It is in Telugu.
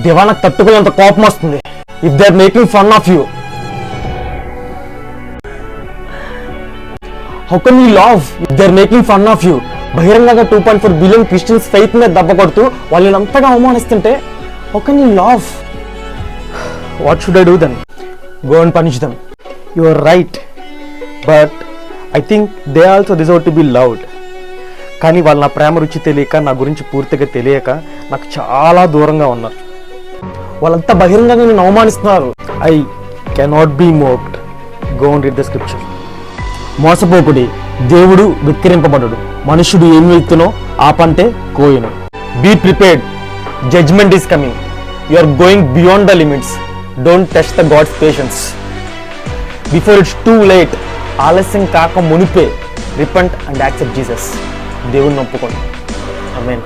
దేవా నాకు తట్టుకునేంత కోపం వస్తుంది. If they are making fun of you, how can you love if they are making fun of you? బహిరంగంగా 2.4 బిలియన్ క్రిస్టియన్స్ ఫెయిత్ మీద దెబ్బ కొడుతూ వాళ్ళని అంతగా అవమానిస్తుంటే how can you love? What should I do then? Go and punish them. You are right, but I think they also deserve to be loved. కానీ వాళ్ళు నా ప్రేమ రుచి తెలియక, నా గురించి పూర్తిగా తెలియక నాకు చాలా దూరంగా ఉన్నారు. వాళ్ళంతా బహిరంగంగా నేను అవమానిస్తున్నారు. I cannot be mocked. Go and read the scripture. మోసపోకుడి, దేవుడు వెక్కిరింపబడడు. మనుషుడు ఏమి విత్తునో ఆ పంటే కోయును. Be prepared, judgement is coming. You are going beyond the limits. Don't test the God's patience before it's too late. ఆలస్యం కాక మునిపే రిపెంట్ అండ్ యాక్సెప్ట్ జీసస్. దేవుణ్ణి ఒప్పుకోండి. ఆమేన్.